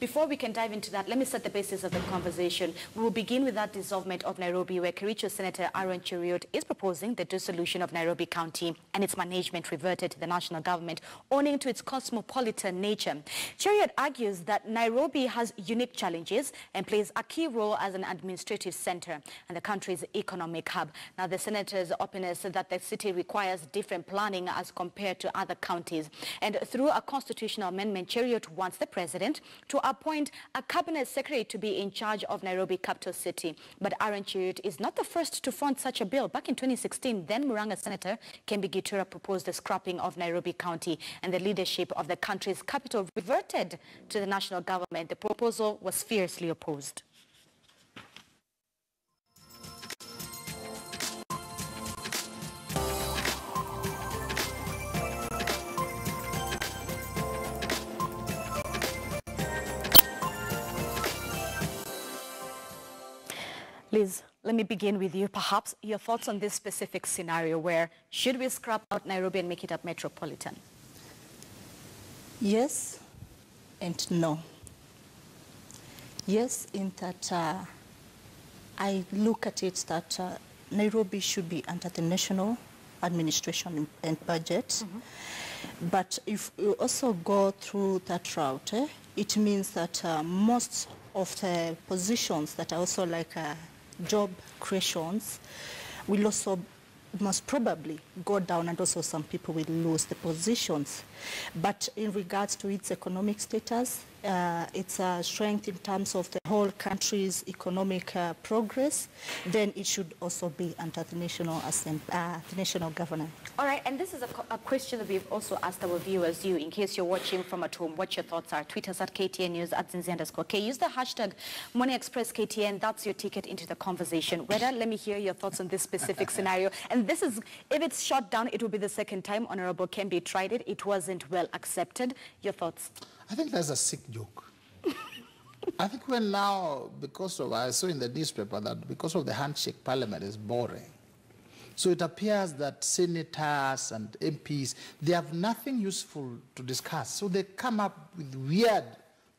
before we can dive into that, let me set the basis of the conversation. We will begin with that dissolvement of Nairobi, where Kericho Senator Aaron Cheruiyot is proposing the dissolution of Nairobi County and its management reverted to the national government, owing to its cosmopolitan nature. Cheruiyot argues that Nairobi has unique challenges and plays a key role as an administrative center and the country's economic hub. Now, the senator's opinion is that the city requires different planning as compared to other counties. And through a constitutional amendment, Cheruiyot wants the president to appoint a cabinet secretary to be in charge of Nairobi capital city. But Aaron Cheruiyot is not the first to front such a bill. Back in 2016, then Murang'a Senator Kembi Gitura proposed the scrapping of Nairobi County, and the leadership of the country's capital reverted to the national government. The proposal was fiercely opposed. Liz, let me begin with you. Perhaps your thoughts on this specific scenario where should we scrap out Nairobi and make it a metropolitan? Yes and no. Yes, in that I look at it that Nairobi should be under the national administration and budget. But if you also go through that route, it means that most of the positions that are also like job creations will also most probably go down, and also some people will lose the positions. But in regards to its economic status, its strength in terms of the whole country's economic progress, then it should also be under the national government. All right, and this is a question that we've also asked our viewers, you, in case you're watching from at home, what your thoughts are. Tweet us at KTN News, at @Zinzi_K. Use the hashtag Morning Express KTN. That's your ticket into the conversation. Whether, let me hear your thoughts on this specific scenario. And this is, if it's shot down, it will be the second time Honorable Kembi tried it. It wasn't well accepted. Your thoughts? I think that's a sick joke. I think when now, because of, I saw in the newspaper that because of the handshake, Parliament is boring. So it appears that senators and MPs, they have nothing useful to discuss. So they come up with weird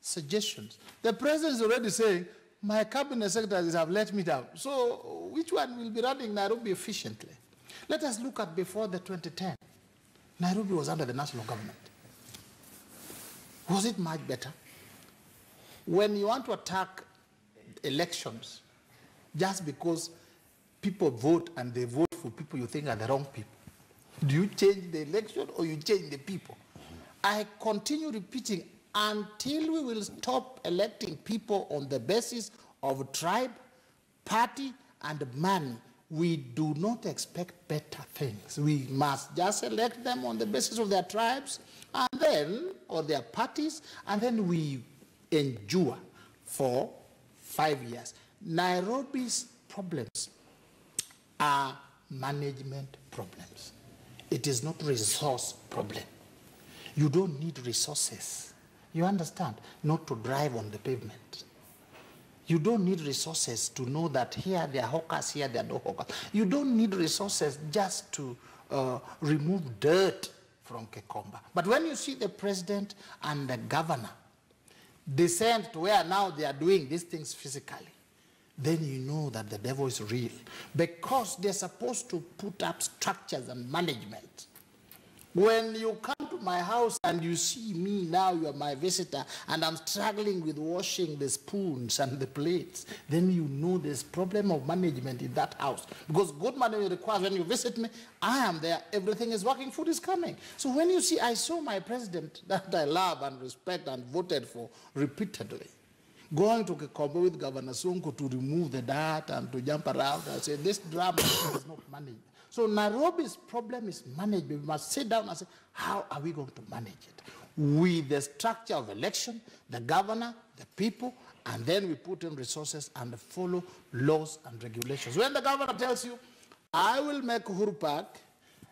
suggestions. The president is already saying, my cabinet secretaries have let me down. So which one will be running Nairobi efficiently? Let us look at before the 2010. Nairobi was under the national government. Was it much better? When you want to attack elections, just because people vote and they vote for people you think are the wrong people, do you change the election or you change the people? I continue repeating, until we will stop electing people on the basis of tribe, party, and money, we do not expect better things. We must just elect them on the basis of their tribes, and then, or their parties, and then we endure for 5 years. Nairobi's problems are management problems. It is not resource problem. You don't need resources. You understand? Not to drive on the pavement. You don't need resources to know that here there are hawkers, here there are no hawkers. You don't need resources just to remove dirt from Kekomba. But when you see the president and the governor descend to where now they are doing these things physically, then you know that the devil is real. Because they're supposed to put up structures and management. When you come to my house and you see me now, you are my visitor, and I'm struggling with washing the spoons and the plates, then you know there's problem of management in that house. Because good management requires when you visit me, I am there, everything is working, food is coming. So when you see, I saw my president that I love and respect and voted for repeatedly, going to Kekomba with Governor Sonko to remove the dirt and to jump around and say, this drama is not managed. So Nairobi's problem is management. We must sit down and say, how are we going to manage it? With the structure of election, the governor, the people, and then we put in resources and follow laws and regulations. When the governor tells you, I will make Uhuru Park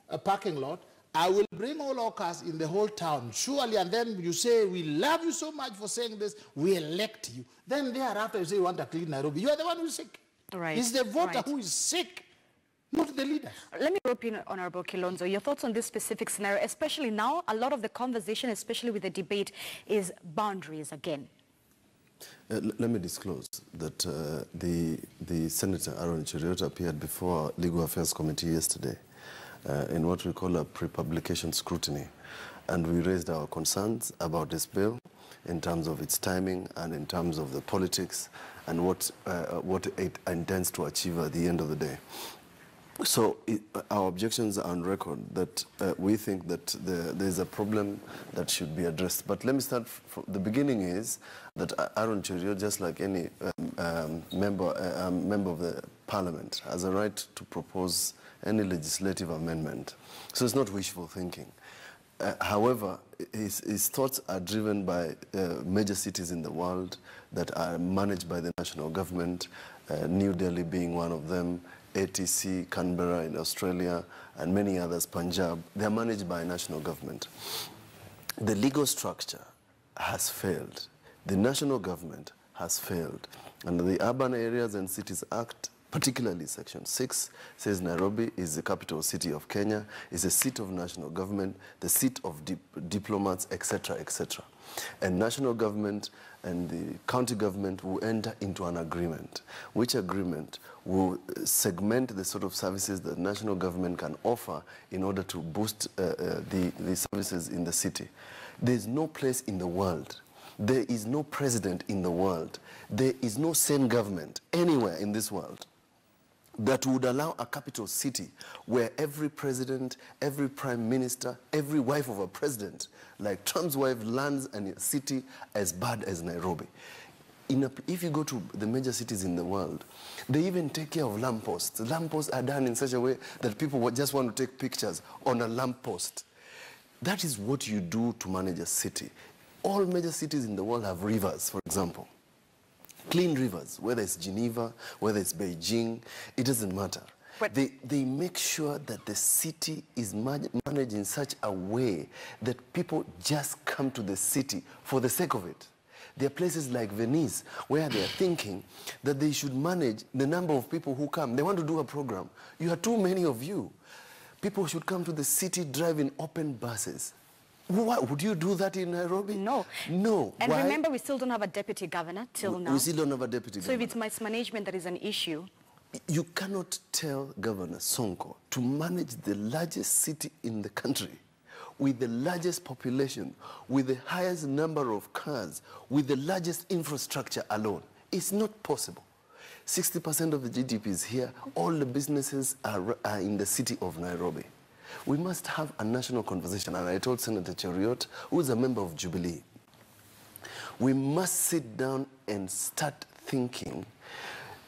a parking lot, I will bring all our cars in the whole town, surely, and then you say, we love you so much for saying this, we elect you. Then thereafter you say you want to clean Nairobi. You are the one who is sick. Right. It's the voter who is sick, not the leader. Let me rope in Honorable Kilonzo. Your thoughts on this specific scenario, especially now, a lot of the conversation, especially with the debate, is boundaries again. Let me disclose that the Senator Aaron Cheruiyot appeared before our Legal Affairs Committee yesterday in what we call a pre-publication scrutiny. And we raised our concerns about this bill in terms of its timing and in terms of the politics and what it intends to achieve at the end of the day. So our objections are on record that we think that there is a problem that should be addressed. But let me start from the beginning is that Aaron Cheruiyot, just like any member of the parliament, has a right to propose any legislative amendment. So it's not wishful thinking. However, his thoughts are driven by major cities in the world that are managed by the national government, New Delhi being one of them, ATC, Canberra in Australia, and many others, Punjab. They are managed by a national government. The legal structure has failed. The national government has failed. And the Urban Areas and Cities Act, particularly Section 6, says Nairobi is the capital city of Kenya, is a seat of national government, the seat of diplomats, etc., etc. And national government and the county government will enter into an agreement, which agreement will segment the sort of services that national government can offer in order to boost the services in the city. There is no place in the world, there is no president in the world, there is no sane government anywhere in this world that would allow a capital city where every president, every prime minister, every wife of a president, like Trump's wife, lands in a city as bad as Nairobi. If you go to the major cities in the world, they even take care of lampposts. Lampposts are done in such a way that people just want to take pictures on a lamppost. That is what you do to manage a city. All major cities in the world have rivers, for example. Clean rivers, whether it's Geneva, whether it's Beijing, it doesn't matter. But they make sure that the city is managed in such a way that people just come to the city for the sake of it. There are places like Venice where they are thinking that they should manage the number of people who come. They want to do a program. You are too many of you. People should come to the city, drive in open buses. What, would you do that in Nairobi? No. No. And why? remember, we still don't have a deputy governor till now. We still don't have a deputy governor. So if it's mismanagement that is an issue. You cannot tell Governor Sonko to manage the largest city in the country, with the largest population, with the highest number of cars, with the largest infrastructure alone. It's not possible. 60% of the GDP is here. All the businesses are in the city of Nairobi. We must have a national conversation, and I told Senator Cheruiyot, who is a member of Jubilee, we must sit down and start thinking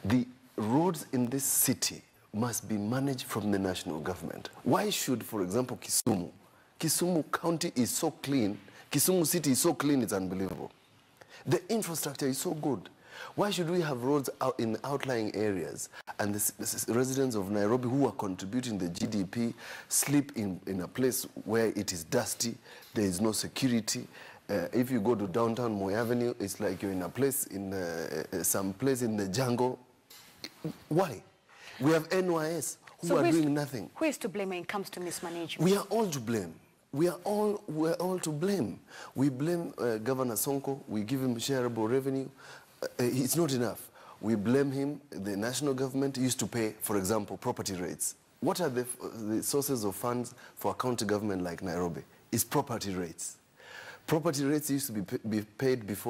the roads in this city must be managed from the national government. Why should, for example, Kisumu County is so clean, Kisumu City is so clean, it's unbelievable. The infrastructure is so good. Why should we have roads out in outlying areas and the residents of Nairobi who are contributing the GDP sleep in a place where it is dusty, there is no security? If you go to downtown Moi Avenue, it's like you're in a place, in some place in the jungle. Why? We have NYS who are doing nothing. Who is to blame when it comes to mismanagement? We are all to blame. We're all to blame. We blame Governor Sonko. We give him shareable revenue. It's not enough. We blame him. The national government used to pay, for example, property rates. What are the sources of funds for a county government like Nairobi? It's property rates. Property rates used to be paid before